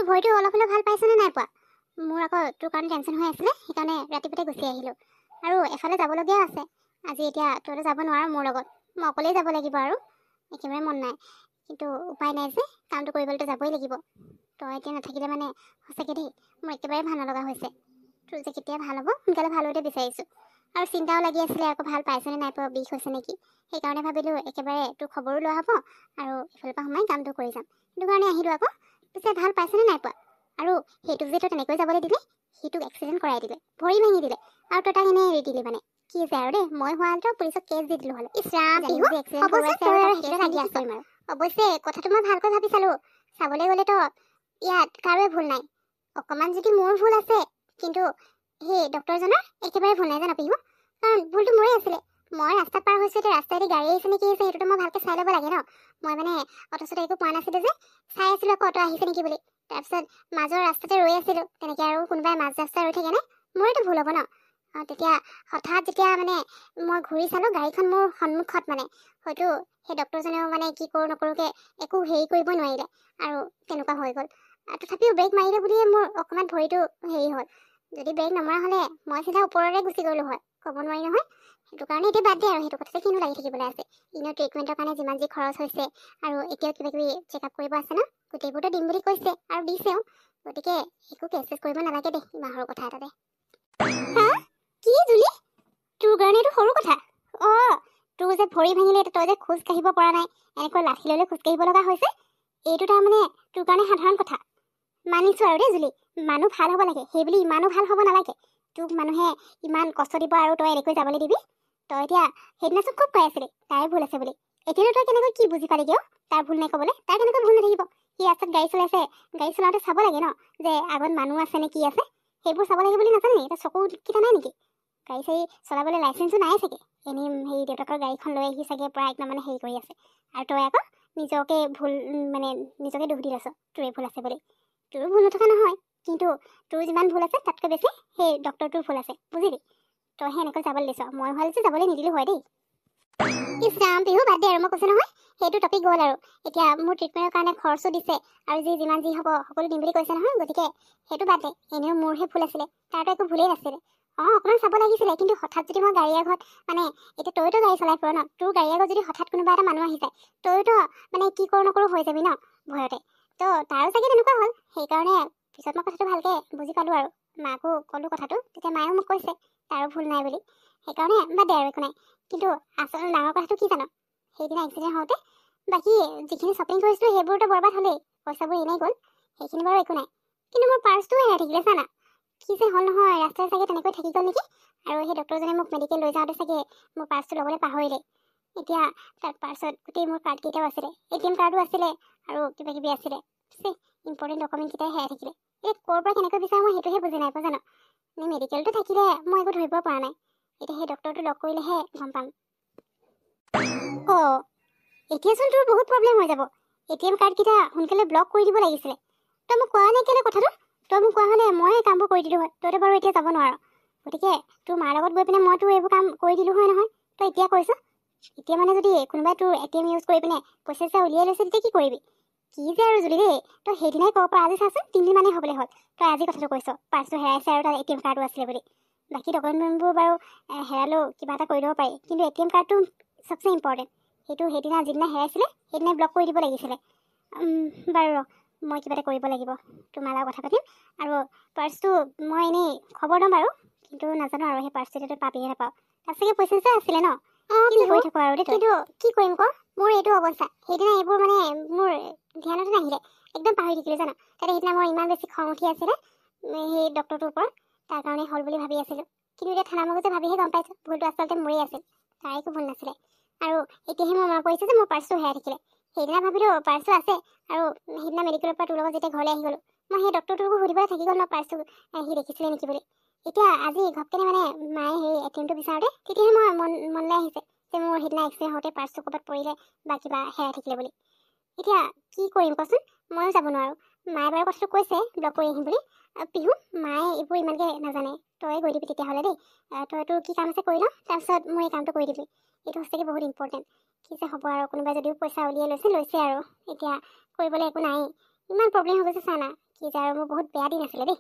ভৰিটো অলপ হ'লে ভাল পাইছনে নাই পোৱা? মোৰ আকৌ তোৰ কাৰণে টেনশ্যন হৈ আছিলে, সেইকাৰণে ৰাতিপুৱাতে গুচি আহিলোঁ। আৰু এফালে যাবলগীয়াও আছে আজি। এতিয়া তইতো যাব নোৱাৰ মোৰ লগত, মই অকলেই যাব লাগিব আৰু একেবাৰে মন নাই, কিন্তু উপায় নাই যে, কামটো কৰিবলৈতো যাবই লাগিব। তই এতিয়া নাথাকিলে মানে সঁচাকৈ দেই মোৰ একেবাৰে ভাল নলগা হৈছে। তোৰ যে কেতিয়া ভাল হ'ব, সোনকালে ভাল হ'বতে বিচাৰিছোঁ। আৰু চিন্তাও লাগি আছিলে আকৌ ভাল পাইছেনে নাই পোৱা, বিষ হৈছে নেকি। সেইকাৰণে ভাবিলোঁ একেবাৰে তোৰ খবৰো লোৱা হ'ব আৰু ইফালৰ পৰা সোমাই কামটো কৰি যাম। সেইটো কাৰণে আহিলোঁ আকৌ। পিছে ভাল পাইছেনে নাই পোৱা? আৰু সেইটোক যে তই তেনেকৈ যাবলৈ দিলে, সিটোক এক্সিডেণ্ট কৰাই দিলে, ভৰি ভাঙি দিলে, আৰু তই তাক এনেই এৰি দিলি মানে। কি যে আৰু দেই, মই হোৱা হ'লে পুলিচক কেছ দি দিলোঁ হ'লে। অৱশ্যে কথাটো মই ভালকৈ ভাবি চালোঁ। চাবলৈ গ'লেতো ইয়াত কাৰোৱে ভুল নাই। অকণমান যদি মোৰ ভুল আছে, কিন্তু সেই ডক্টৰজনৰ একেবাৰে ভুল নাই জানো পিহু। কাৰণ ভুলটো মোৰে আছিলে। মই ৰাস্তাত পাৰ হৈছোঁ, এতিয়া ৰাস্তাইদি গাড়ী আহিছে নেকি আহিছে সেইটোতো মই ভালকৈ চাই ল'ব লাগে ন। মই মানে অট'চতে একো পোৱা নাছিলোঁ যে, চাই আছিলোঁ আকৌ অট' আহিছে নেকি বুলি। তাৰপিছত মাজৰ ৰাস্তাতে ৰৈ আছিলোঁ, তেনেকৈ আৰু কোনোবাই মাজ ৰাস্তাত ৰৈ থাকে নে, মোৰেতো ভুল হ'ব ন। তেতিয়া হঠাৎ যেতিয়া মানে মই ঘূৰি চালোঁ, গাড়ীখন মোৰ সন্মুখত মানে, হয়তো সেই ডক্টৰজনেও মানে কি কৰোঁ নকৰোঁকৈ একো হেৰি কৰিব নোৱাৰিলে আৰু তেনেকুৱা হৈ গ'ল। তথাপিও ব্ৰেক মাৰিলে বুলিয়ে মোৰ অকণমান ভৰিটো হেৰি হ'ল। যদি ব্ৰেক নমৰা হ'লে মই চিধা ওপৰৰে গুচি গ'লোঁ হয়, ক'ব নোৱাৰি নহয়। সেইটো কাৰণে এতিয়া বাদ দে আৰু, সেইটো কথাতে কিনো লাগি থাকিবলৈ আছে। এনেও ট্ৰিটমেণ্টৰ কাৰণে যিমান যি খৰচ হৈছে আৰু এতিয়াও কিবাকিবি চেকআপ কৰিব আছে ন, গোটেইবোৰতো দিম বুলি কৈছে আৰু দিছেও। গতিকে একো কেছ চেছ কৰিব নালাগে দেই মাহৰ কথা এটাতে। হা কি জুলি, তোৰ কাৰণে এইটো সৰু কথা? তোৰ যে ভৰি ভাঙিলে, তই যে খোজ কাঢ়িব পৰা নাই, এনেকৈ লাঠি লৈ খোজ কাঢ়িব লগা হৈছে, এইটো তাৰমানে তোৰ কাৰণে সাধাৰণ কথা। মানিছোঁ আৰু দেই জুলি, মানুহ ভাল হ'ব লাগে, সেই বুলি ইমানো ভাল হ'ব নালাগে। তোক মানুহে ইমান কষ্ট দিব আৰু তই এনেকৈ যাবলৈ দিবি? তই এতিয়া সেইদিনাচোন খুব কৈ আছিলি তাইৰ ভুল আছে বুলি। এতিয়ানো তই কেনেকৈ কি বুজি পালিগৈ অ'? তাৰ ভুল নাই ক'বলৈ, তাৰ কেনেকৈ ভুল নাথাকিব? সি ৰাস্তাত গাড়ী চলাইছে, গাড়ী চলাওঁতে চাব লাগে ন, যে আগত মানুহ আছে নে কি আছে, সেইবোৰ চাব লাগে বুলি নাজানে নেকি? তই চকু কেইটা নাই নেকি? গাড়ী চাড়ী চলাবলৈ লাইচেঞ্চো নাই চাগে, এনেই হেৰি দেউতাকৰ গাড়ীখন লৈ আহি চাগে প্ৰায় একদম মানে হেৰি কৰি আছে। আৰু তই আকৌ নিজকে ভুল মানে নিজকে দুখ দি আছ তোৰে ভুল আছে বুলি। তোৰো ভুল নথকা নহয়, কিন্তু তোৰ যিমান ভুল আছে তাতকৈ বেছি সেই ডক্টৰটোৰ ভুল আছে, বুজিলি? তইহে এনেকৈ যাবলৈ দিছ, মই হোৱালে যে যাবলৈ নিদিলোঁ হয় দেই। ইছ ৰাম পিহু, বাদ দে আৰু, মই কৈছোঁ নহয় সেইটো টপিক গ'ল আৰু। এতিয়া মোৰ ট্ৰিটমেণ্টৰ কাৰণে খৰচো দিছে আৰু যিমান যি হ'ব সকলো দিম বুলি কৈছে নহয়, গতিকে সেইটো বাদ দে। এনেও মোৰহে ভুল আছিলে, তাৰতো একো ভুলেই নাছিলে। অকণমান চাব লাগিছিলে, কিন্তু হঠাৎ যদি মই গাড়ী আগত মানে, এতিয়া তইতো গাড়ী চলাই ফুৰ ন, তোৰ গাড়ী আগত যদি হঠাৎ কোনোবা এটা মানুহ আহি যায়, তইতো মানে কি কৰোঁ নকৰোঁ হৈ যাবি ন ভয়তে। তো তাৰো চাগে তেনেকুৱা হ'ল, সেইকাৰণে পিছত মই কথাটো ভালকৈ বুজি পালোঁ আৰু মাকো ক'লোঁ কথাটো, তেতিয়া মায়েও মোক কৈছে তাৰো ভুল নাই বুলি। সেইকাৰণে বাদ দে আৰু, একো নাই। কিন্তু আচলতে ডাঙৰ কথাটো কি জানো, সেইদিনা এক্সিডেণ্ট হওঁতে বাকী যিখিনি শ্বপিং কৰিছিলোঁ সেইবোৰতো বৰবাদ হ'লেই, পইচাবোৰ এনেই গ'ল, সেইখিনি বাৰু একো নাই। কিন্তু মোৰ পাৰ্চটোও হেৰাই থাকিলে জানা। কি যে হ'ল নহয়, ৰাস্তাই চাগে তেনেকৈ থাকি গ'ল নেকি। আৰু সেই ডক্টৰজনে মোক মেডিকেল লৈ যাওঁতে চাগে মোৰ পাৰ্চটো ল'বলৈ পাহৰিলে। এতিয়া তাত পাৰ্চত গোটেই মোৰ কাৰ্ডকেইটাও আছিলে, ATM কাৰ্ডো আছিলে আৰু কিবাকিবি আছিলে। ইম্পৰ্টেণ্ট ডকুমেণ্টকেইটাই হেৰাই থাকিলে। এই ক'ৰ পৰা কেনেকৈ বিচাৰোঁ মই সেইটোহে বুজি নাই পোৱা জানো। মেডিকেলটো থাকিলে মই একো ধৰিব পৰা নাই, এতিয়া সেই ডক্টৰটো লগ কৰিলেহে গম পাম। এতিয়াচোন তোৰ বহুত প্ৰব্লেম হৈ যাব। ATM কাৰ্ডকেইটা সোনকালে ব্লক কৰি দিব লাগিছিলে। তই মোক কোৱা নাই কেলৈ কথাটো? তই মোক কোৱা হ'লে মই এই কামবোৰ কৰি দিলোঁ হয়। তইতো বাৰু এতিয়া যাব নোৱাৰ, গতিকে তোৰ মাৰ লগত গৈ পিনে মই তোৰ এইবোৰ কাম কৰি দিলোঁ হয় নহয়। তই এতিয়া কৈছ, এতিয়া মানে যদি কোনোবাই তোৰ ATM ইউজ কৰি পিনে পইচা উলিয়াই লৈছে, তেতিয়া কি কৰিবি? কি যে আৰু জুলি দেই, তই সেইদিনাই ক'ব পৰা, আজি চাচোন 3 দিন মানেই হ'বলৈ হ'ল। তই আজি কথাটো কৈছ পাৰ্চটো হেৰাইছে আৰু তাত ATM কাৰ্ডো আছিলে বুলি। বাকী ডকুমেণ্টবোৰ বাৰু হেৰালেও কিবা এটা কৰি ল'ব পাৰি, কিন্তু ATM কাৰ্ডটো চবচে ইম্পৰ্টেণ্ট। সেইটো সেইদিনা যিদিনা হেৰাইছিলে সেইদিনাই ব্লক কৰি দিব লাগিছিলে। বাৰু মই কিবা এটা কৰিব লাগিব, তোমাৰ লগত কথা পাতিম। আৰু পাৰ্চটো মই এনেই খবৰ ল'ম বাৰু, কিন্তু নাজানো আৰু সেই পাৰ্চটো তই পাবিয়ে নাপাওঁ। তাত চাগে পইচা আছিলে ন? কি কৰি থাকোঁ আৰু দেই। কিন্তু কি কৰিম ক, মোৰ এইটো অৱস্থা। সেইদিনা এইবোৰ মানে মোৰ ধ্যানতে নাহিলে, একদম পাহৰি থাকিলোঁ জানো। তাতে সেইদিনা মই ইমান বেছি খং উঠি আছিলে সেই ডক্টৰটোৰ ওপৰত, তাৰ কাৰণে হ'ল বুলি ভাবি আছিলোঁ। কিন্তু এতিয়া থানা মগজে ভাবিহে গম পাইছোঁ ভুলটো আচলতে মোৰেই আছিল, তাৰ একো ভুল নাছিলে। আৰু এতিয়াহে মোৰ মনত পৰিছে যে মোৰ পাৰ্চটো হেৰাই থাকিলে। সেইদিনা ভাবিলোঁ পাৰ্চটো আছে, আৰু সেইদিনা মেডিকেলৰ পৰা তোৰ লগত যেতিয়া ঘৰলৈ আহি গ'লোঁ, মই সেই ডক্টৰটোকো সুধিবলৈ থাকি গ'ল ন পাৰ্চটো সি দেখিছিলে নেকি বুলি। এতিয়া আজি ঘপকেনে মানে মায়ে সেই ATMটো বিচাৰোঁতে তেতিয়াহে মই মনলৈ আহিছে যে মোৰ সেইদিনা এক্সিডেণ্ট হওঁতে পাৰ্চটো ক'ৰবাত পৰিলে বা কিবা হেৰাই থাকিলে বুলি। এতিয়া কি কৰিম কচোন, ময়ো যাব নোৱাৰোঁ। মায়ে বাৰু কথাটো কৈছে ব্লক কৰি আহিম বুলি। পিহু, মায়ে এইবোৰ ইমানকৈ নাজানে, তই গৈ দিবি তেতিয়াহ'লে দেই। তই তোৰ কি কাম আছে কৰি ল, তাৰপিছত মোৰ এই কামটো কৰি দিবি। এইটো সঁচাকৈ বহুত ইম্পৰ্টেণ্ট। কি যে হ'ব আৰু, কোনোবাই যদিও পইচা উলিয়াই লৈছে আৰু এতিয়া কৰিবলৈ একো নাই। ইমান প্ৰব্লেম হৈ গৈছে চা না, কি যে আৰু মোৰ বহুত বেয়া দিন আছিলে দেই।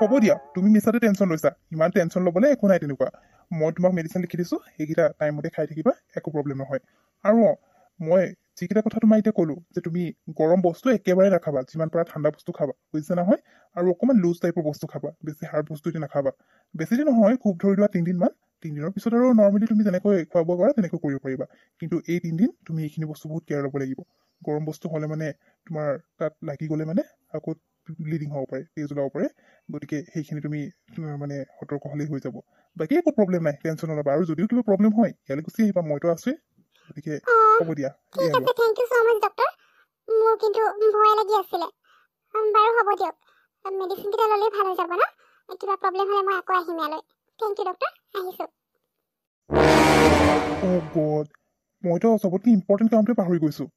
হ'ব দিয়া, তুমি মিছাতে টেনশ্যন লৈছা। ইমান টেনশ্যন ল'বলৈ একো নাই তেনেকুৱা। মই তোমাক মেডিচিন লিখি দিছোঁ, সেইকেইটা টাইমমতে খাই থাকিবা, একো প্ৰব্লেম নহয়। আৰু মই যিকেইটা কথা তোমাক এতিয়া ক'লো যে তুমি গৰম বস্তু একেবাৰে নাখাবা, যিমান পাৰা ঠাণ্ডা বস্তু খাবা, বুজিছা নহয়? আৰু অকণমান লুজ টাইপৰ বস্তু খাবা, বেছি হাৰ্ড বস্তু এতিয়া নাখাবা। বেছি দিন নহয়, খুব ধৰি লোৱা 3 দিনমান। 3 দিনৰ পিছত আৰু নৰ্মেলি তুমি যেনেকৈ খোৱা বোৱা কৰা তেনেকৈ কৰিব পাৰিবা। কিন্তু এই 3 দিন তুমি এইখিনি বস্তু বহুত কেয়াৰ ল'ব লাগিব। গৰম বস্তু হ'লে মানে তোমাৰ তাত লাগি গ'লে মানে আকৌ ব্লিডিং হ'ব পাৰে, তেজ ওলাব পাৰে। গতিকে সেইখিনি তুমি মানে সতৰ্ক হ'লেই হৈ যাব। বাকী একো প্ৰব্লেম নাই, টেনশ্যন নল'বা। আৰু যদিও কিবা প্ৰব্লেম হয় ইয়ালৈ গুচি আহিবা, মইতো আছোৱেই। গতিকে হ'ব দিয়া, ঠিক এয়া আছে, লোৱা। Thank you so' much doctor. মোৰ কিন্তু ভয় লাগি আছিলে। বাৰু হ'ব দিয়ক, মেডিচিনকেইটা ল'লেই ভাল হৈ যাব ন? কিবা প্ৰব্লেম হ'লে মই আকৌ আহিম ইয়ালৈ। থেংক ইউ ডক্টৰ, আহিছোঁ। অ' গড, মইতো চবতকৈ ইম্পৰ্টেণ্ট কামটোৱে পাহৰি গৈছোঁ।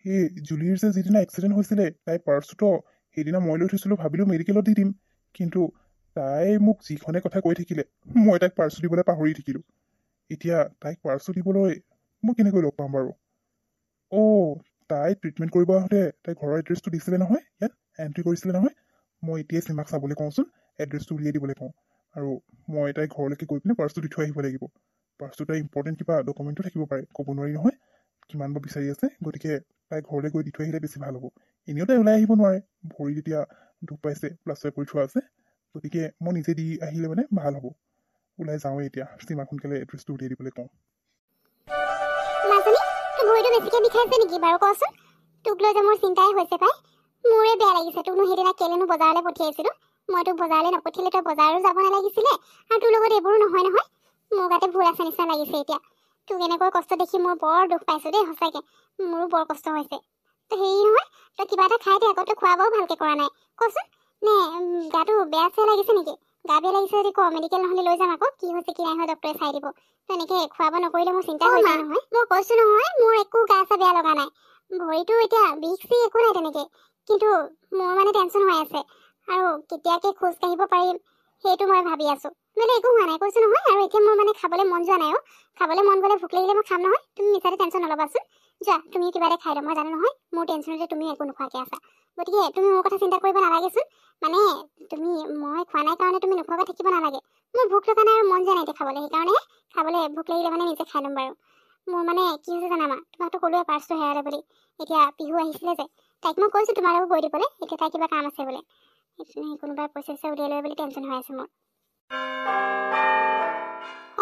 সেই জুলিৰ যে যিদিনা এক্সিডেণ্ট হৈছিলে, তাইৰ পাৰ্চটোতো সেইদিনা মই লৈ থৈছিলোঁ, ভাবিলোঁ মেডিকেলত দি দিম। কিন্তু তাই মোক যিখনে কথা কৈ থাকিলে, মই তাইক পাৰ্চটো দিবলৈ পাহৰি থাকিলোঁ। এতিয়া তাইক পাৰ্চটো দিবলৈ মই কেনেকৈ লগ পাম বাৰু? অ', তাই ট্ৰিটমেণ্ট কৰিব আহোঁতে তাই ঘৰৰ এড্ৰেছটো দিছিলে নহয়, ইয়াত এণ্ট্ৰি কৰিছিলে নহয়। মই এতিয়াই চিমাক চাবলৈ কওঁচোন, এড্ৰেছটো উলিয়াই দিবলৈ কওঁ। আৰু মই তাইৰ ঘৰলৈকে গৈ পিনে পাৰ্চটো দি থৈ আহিব লাগিব। পাৰ্চটো তাই ইম্পৰ্টেণ্ট কিবা ডকুমেণ্টো থাকিব পাৰে, ক'ব নোৱাৰি নহয় কিমান বা বিচাৰি আছে। গতিকে তাই ঘৰলৈ গৈ দি থৈ আহিলে বেছি ভাল হ'ব। এনেও তাই ওলাই আহিব নোৱাৰে, ভৰিত এতিয়া দুখ পাইছে, প্লাষ্টাৰ কৰি থোৱা আছে। গতিকে মই নিজে দি আহিলে মানে ভাল হ'ব। ওলাই যাওঁৱেই এতিয়া, চিমাক সোনকালে এড্ৰেছটো উলিয়াই দিবলৈ কওঁ। মাজনী, তোৰ ভৰিটো বেছিকৈ বিষাইছে নেকি বাৰু কচোন? তোক লৈ যে মোৰ চিন্তাই হৈছে পাই। মোৰে বেয়া লাগিছে, তোকনো সেইদিনা কেলেনো বজাৰলৈ পঠিয়াইছিলোঁ। মই তোক বজাৰলৈ নপঠিয়ালে তই বজাৰো যাব নালাগিছিলে, আৰু তোৰ লগত এইবোৰো নহয় নহয়। মোৰ গাতে ভুল আছে নিচিনা লাগিছে এতিয়া। তোক এনেকৈ কষ্ট দেখি মই বৰ দুখ পাইছোঁ দেই, সঁচাকৈ। মোৰো বৰ কষ্ট হৈছে। তো হেৰি নহয়, তই কিবা এটা খাই দে আকৌ, তই খোৱা বোৱাও ভালকৈ কৰা নাই। কচোন, নে গাটো বেয়া চেয়া লাগিছে নেকি? গা বেয়া লাগিছে যদি ক, মেডিকেল নহ'লে লৈ যাম আকৌ। কি হৈছে কি নাই হোৱা ডক্টৰে চাই দিব। তই এনেকৈ খোৱা বোৱা নকৰিলে মোৰ চিন্তা হৈছে নহয়। মই কৈছোঁ নহয়, মোৰ একো গা চা বেয়া লগা নাই। ভৰিটো এতিয়া বিষ চিষ একো নাই তেনেকৈ। কিন্তু মোৰ মানে টেনশ্যন হৈ আছে, আৰু কেতিয়াকৈ খোজ কাঢ়িব পাৰিম সেইটো মই ভাবি আছোঁ। মানে একো হোৱা নাই কৈছোঁ নহয়। আৰু এতিয়া মোৰ মানে খাবলৈ মন যোৱা নাই। খাবলৈ মন গ'লে ভোক লাগিলে মই খাম নহয়। তুমি মিছাতে টেনশ্যন নল'বাচোন। যোৱা, তুমি কিবা এটা খাই দিয়া। মই জানো নহয় মোৰ টেনশ্যনতে তুমি একো নোখোৱাকৈ আছা। গতিকে তুমি মোৰ কথা চিন্তা কৰিব নালাগেচোন। মানে তুমি মই খোৱা নাই কাৰণে তুমি নোখোৱাকৈ থাকিব নালাগে। মোৰ ভোক লগা নাই আৰু মন যোৱা নাই এতিয়া খাবলৈ, সেইকাৰণেহে খাবলৈ ভোক লাগিলে মানে নিজে খাই ল'ম বাৰু। মোৰ মানে কি হৈছে জানা মা, তোমাকতো ক'লোৱে পাৰ্চটো হেৰালে বুলি। এতিয়া পিহু আহিছিলে যে, তাইক মই কৈছোঁ তোমাৰ লগত গৈ দিবলৈ। এতিয়া তাই কিবা কাম আছে বোলে, কোনোবাই পইচা চইচা উলিয়াই লয় বুলি টেনশ্যন হৈ আছে মোৰ।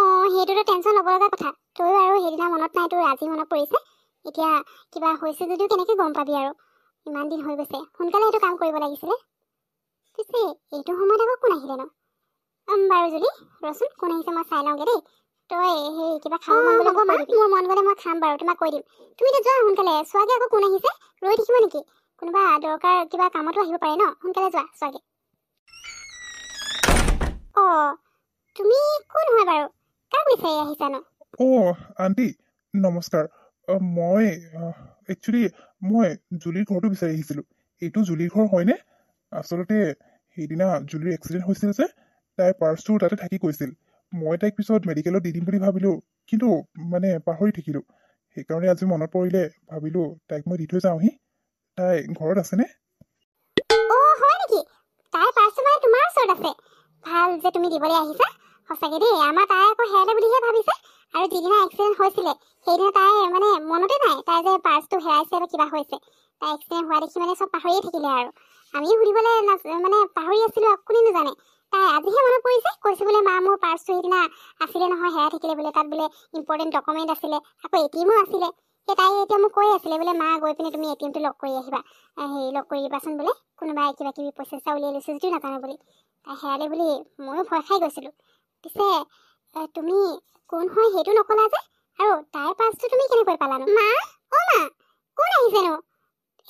অঁ, সেইটোতো টেনশ্যন ল'ব লগা কথা। তয়ো আৰু সেইদিনা মনত নাই, তোৰ আজি মনত পৰিছে। এতিয়া কিবা হৈছে যদিও কেনেকৈ গম পাবি আৰু? ইমান দিন হৈ গৈছে, সোনকালে এইটো কাম কৰিব লাগিছিলে। পিছে এইটো সময়ত আকৌ কোন আহিলে ন? বাৰু জুলি, ৰচোন কোন আহিছে মই চাই লওঁগৈ দেই। তই সেই কিবা খাব মন গ'লে হ'ব মা, মোৰ মন গ'লে মই খাম বাৰু, তোমাক কৈ দিম। তুমি এতিয়া যোৱা সোনকালে, চোৱাগে আকৌ কোন আহিছে। ৰৈ থাকিব নেকি? কোনোবা দৰকাৰ কিবা কামতো আহিব পাৰে ন, সোনকালে যোৱা চোৱাগে। অঁ, তুমি কোন হয় বাৰু? কাক বিচাৰি আহিছানো? অ' আণ্টি নমস্কাৰ। মই একচুৱেলি মই জুলিৰ ঘৰটো বিচাৰি আহিছিলোঁ। এইটো জুলিৰ ঘৰ হয়নে? আচলতে সেইদিনা জুলিৰ এক্সিডেণ্ট হৈছিল যে, তাইৰ পাৰ্চটো তাতে থাকি গৈছিল। মই তাইক পিছত মেডিকেলত দি দিম বুলি ভাবিলোঁ, কিন্তু মানে পাহৰি থাকিলোঁ। সেইকাৰণে আজি মনত পৰিলে, ভাবিলোঁ তাইক মই দি থৈ যাওঁহি। তাই ঘৰত আছেনে? অঁ, হয় নেকি? তাইৰ পাৰ্চটো মানে তোমাৰ ওচৰত আছে? ভাল যে তুমি দিবলৈ আহিছা। সঁচাকৈ দেই, আমাৰ তাই আকৌ হেৰালে বুলিহে ভাবিছে। আৰু যিদিনা এক্সিডেণ্ট হৈছিলে সেইদিনা তাই মানে মনতে নাই তাই যে পাৰ্চটো হেৰাইছে বা কিবা হৈছে। তাই এক্সিডেণ্ট হোৱা দেখি মানে চব পাহৰিয়ে থাকিলে আৰু। আমিও সুধিবলৈ মানে পাহৰি আছিলোঁ, কোনেনো জানে। তাই আজিহে মনত পৰিছে, কৈছে বোলে মা মোৰ পাৰ্চটো সেইদিনা আছিলে নহয়, হেৰাই থাকিলে বোলে। তাত বোলে ইম্পৰ্টেণ্ট ডকুমেণ্ট আছিলে, আকৌ ATM-ও আছিলে। সেই তাই এতিয়া মোক কৈ আছিলে বোলে মা গৈ পিনে তুমি ATM-টো লক কৰি আহিবা, হেৰি লক কৰি দিবাচোন বোলে। কোনোবাই কিবা কিবি পইচা চইচা উলিয়াই লৈছে যদিও নাজানো বুলি। তাই হেৰালে বুলি ময়ো ভয় খাই গৈছিলোঁ। পিছে তুমি কোন হয় সেইটো নকলা যে, আৰু তাইৰ পাৰ্চটো তুমি কেনেকৈ পালানো? মা, অ' মা, কোন আহিছেনো?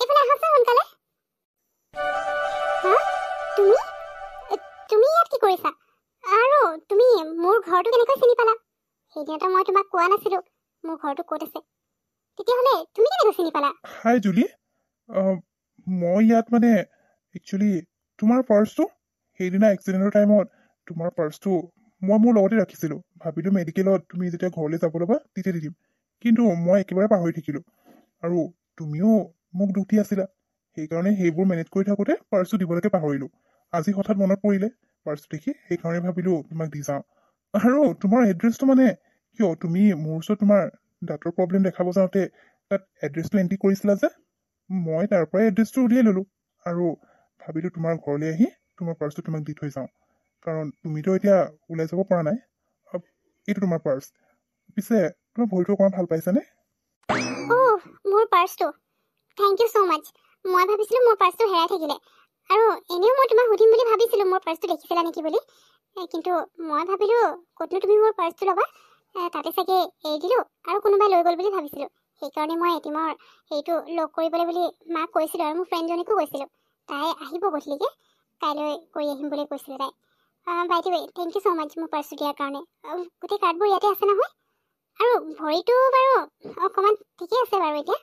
এইফালে আহাচোন সোনকালে। হা, তুমি তুমি ইয়াত কি কৰিছা? আৰু তুমি মোৰ ঘৰটো কেনেকৈ চিনি পালা? সেইদিনাতো মই তোমাক কোৱা নাছিলোঁ মোৰ ঘৰটো ক'ত আছে। তেতিয়াহ'লে তুমি কেনেকৈ চিনি পালা? হাই জুলি, মই ইয়াত মানে একচুৱেলি তোমাৰ পাৰ্চটো সেইদিনা এক্সিডেণ্টৰ টাইমত তোমাৰ পাৰ্চটো মই মোৰ লগতে ৰাখিছিলোঁ। ভাবিলোঁ মেডিকেলত তুমি যেতিয়া ঘৰলৈ যাব ল'বা তেতিয়া দি দিম। কিন্তু মই একেবাৰে পাহৰি থাকিলোঁ। আৰু তুমিও মোক দুখ দি আছিলা সেইকাৰণে সেইবোৰ মেনেজ কৰি থাকোঁতে পাৰ্চটো দিবলৈকে পাহৰিলোঁ। আজি হঠাৎ মনত পৰিলে পাৰ্চটো দেখি, সেইকাৰণে ভাবিলোঁ তোমাক দি যাওঁ। আৰু তোমাৰ এড্ৰেছটো মানে কিয়, তুমি মোৰ ওচৰত তোমাৰ দাঁতৰ প্ৰব্লেম দেখাব যাওঁতে তাত এড্ৰেছটো এণ্ট্ৰি কৰিছিলা যে, মই তাৰ পৰাই এড্ৰেছটো উলিয়াই ল'লোঁ আৰু ভাবিলোঁ তোমাৰ ঘৰলৈ আহি তোমাৰ পাৰ্চটো তোমাক দি থৈ যাওঁ, কাৰণ তুমিতো এতিয়া ওলাই যাব পৰা নাই। এইটো তোমাৰ পাৰ্চ। পিছে তোমাৰ ভৰিটো অকণমান ভাল পাইছানে? মোৰ পাৰ্চটো, থেংক ইউ ছ' মাছ। মই ভাবিছিলোঁ মোৰ পাৰ্চটো হেৰাই থাকিলে, আৰু এনেও মই তোমাক সুধিম বুলি ভাবিছিলোঁ মোৰ পাৰ্চটো দেখিছিলা নেকি বুলি, কিন্তু মই ভাবিলোঁ ক'তনো তুমি মোৰ পাৰ্চটো ল'বা, তাতে চাগে এৰি দিলোঁ আৰু কোনোবাই লৈ গ'ল বুলি ভাবিছিলোঁ। সেইকাৰণে মই এটিমৰ সেইটো লগ কৰিবলৈ বুলি মাক কৈছিলোঁ, আৰু মোৰ ফ্ৰেণ্ডজনীকো কৈছিলোঁ। তাই আহিব গধূলিকৈ, কাইলৈ কৰি আহিম বুলি কৈছিলে তাই। By the way, thank you so' much মোৰ পাৰ্চটো দিয়াৰ কাৰণে। গোটেই কাৰ্ডবোৰ ইয়াতে আছে নহয়, আৰু ভৰিটো বাৰু অকণমান ঠিকে আছে বাৰু এতিয়া।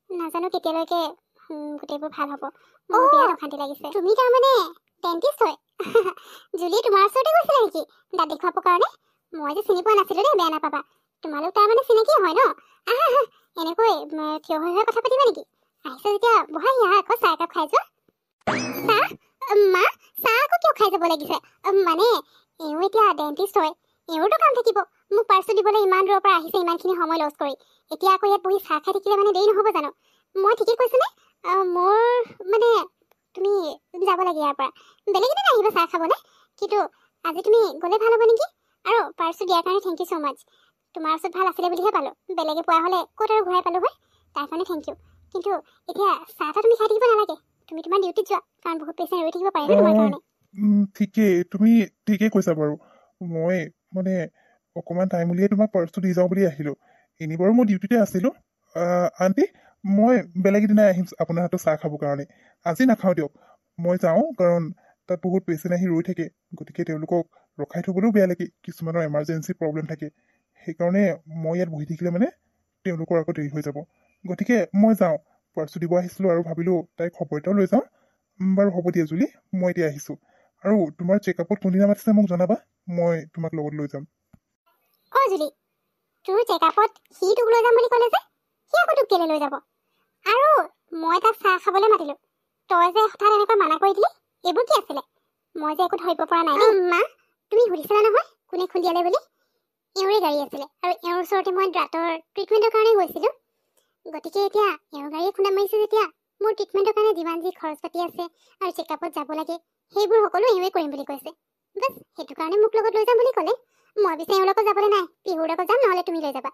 নাজানো কেতিয়ালৈকে গোটেইবোৰ ভাল হ'ব। মোৰ বিৰাট অশান্তি লাগিছে। তুমি তাৰমানে ডেণ্টিষ্ট হয়? জুলি তোমাৰ ওচৰতে গৈছিলে নেকি দাঁত দেখুৱাবৰ কাৰণে? মই যে চিনি পোৱা নাছিলোঁ দেই, বেয়া নাপাবা। তোমালোক তাৰমানে চিনাকি হয় ন? আহা আহা, এনেকৈ থিয় হৈ হৈ কথা পাতিবা নেকি? আহিছা যেতিয়া বহা, ইয়া আকৌ চাহ একাপ খাই যোৱা। চাহ? মা, চাহ আকৌ কিয় খাই যাব লাগিছে? মানে এওঁ এতিয়া ডেণ্টিষ্ট হয়, এওঁৰতো কাম থাকিব। মোক পাৰ্চটো দিবলৈ ইমান দূৰৰ পৰা আহিছে, ইমানখিনি সময় লছ কৰি। এতিয়া আকৌ ইয়াত বহি চাহ খাই থাকিলে মানে দেৰি নহ'ব জানো? মই ঠিকেই কৈছোনে? মোৰ মানে তুমি যাব লাগে ইয়াৰ পৰা। বেলেগ এদিন আহিবা চাহ খাবলৈ, কিন্তু আজি তুমি গ'লে ভাল হ'ব নেকি? আৰু পাৰ্চটো দিয়াৰ কাৰণে থেংক ইউ ছ' মাছ। তোমাৰ ওচৰত ভাল আছিলে বুলিহে পালোঁ, বেলেগে পোৱা হ'লে ক'ত আৰু ঘূৰাই পালোঁ হয়। তাৰ কাৰণে থেংক ইউ। কিন্তু এতিয়া চাহটা তুমি খাই থাকিব নালাগে, তুমি তোমাৰ ডিউটিত যোৱা, কাৰণ বহুত পেচেণ্ট ৰৈ থাকিব পাৰে ন তোমাৰ কাৰণে। ঠিকেই, তুমি ঠিকেই কৈছা বাৰু। মই মানে অকণমান টাইম উলিয়াই তোমাক পাৰ্চটো দি যাওঁ বুলি আহিলোঁ। এনেই বাৰু মই ডিউটিতে আছিলোঁ। আণ্টি, মই বেলেগ এদিনাই আহিম আপোনাৰ হাতত চাহ খাবৰ কাৰণে। আজি নাখাওঁ দিয়ক, মই যাওঁ, কাৰণ তাত বহুত পেচেণ্ট আহি ৰৈ থাকে। গতিকে তেওঁলোকক ৰখাই থ'বলৈও বেয়া লাগে, কিছুমানৰ এমাৰ্জেঞ্চি প্ৰব্লেম থাকে। সেইকাৰণে মই ইয়াত বহি থাকিলে মানে তেওঁলোকৰ আকৌ দেৰি হৈ যাব। গতিকে মই যাওঁ, পাৰ্চটো দিব আহিছিলোঁ আৰু ভাবিলোঁ তাইক খবৰ এটাও লৈ যাওঁ। বাৰু হ'ব দিয়া জুলি, মই এতিয়া আহিছোঁ। আৰু তোমাৰ চেকআপত কোনদিনা মাতিছে মোক জনাবা, মই তোমাক লগত লৈ যাম। জুলি, তোৰ চেকআপত সি তোক লৈ যাম বুলি ক'লে যে, সি আকৌ তোক কেলৈ লৈ যাব? আৰু মই তাক চাহ খাবলৈ মাতিলোঁ, তই যে হঠাৎ এনেকৈ মানা কৰি দিলি, এইবোৰ কি আছিলে? মই যে একো ধৰিব পৰা নাই। মা, তুমি সুধিছিলা নহয় কোনে খুন্দিয়ালে বুলি? এওঁৰে গাড়ী আছিলে, আৰু এওঁৰ ওচৰতে মই দাঁতৰ ট্ৰিটমেণ্টৰ কাৰণে গৈছিলোঁ। গতিকে এতিয়া এওঁৰ গাড়ীয়ে খুন্দা মাৰিছে যেতিয়া, মোৰ ট্ৰিটমেণ্টৰ কাৰণে যিমান যি খৰচ পাতি আছে আৰু চেকআপত যাব লাগে, সেইবোৰ সকলো এওঁৱে কৰিম বুলি কৈছে। বাছ সেইটো কাৰণে মোক লগত লৈ যাম বুলি ক'লে। মই পিছে এওঁৰ লগত যাবলৈ নাই, পিহুৰ লগত যাম, নহ'লে তুমি লৈ যাবা।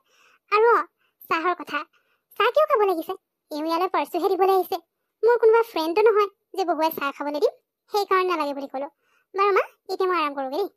আৰু চাহৰ কথা, চাহ কিয় খাব লাগিছে? এওঁ ইয়ালৈ পাৰ্চটোহে দিবলৈ আহিছে, মোৰ কোনোবা ফ্ৰেণ্ডো নহয় যে বহুৱাই চাহ খাবলৈ দিম। সেইকাৰণে নালাগে বুলি ক'লোঁ। বাৰু মা, এতিয়া মই আৰাম কৰোঁগৈ দেই।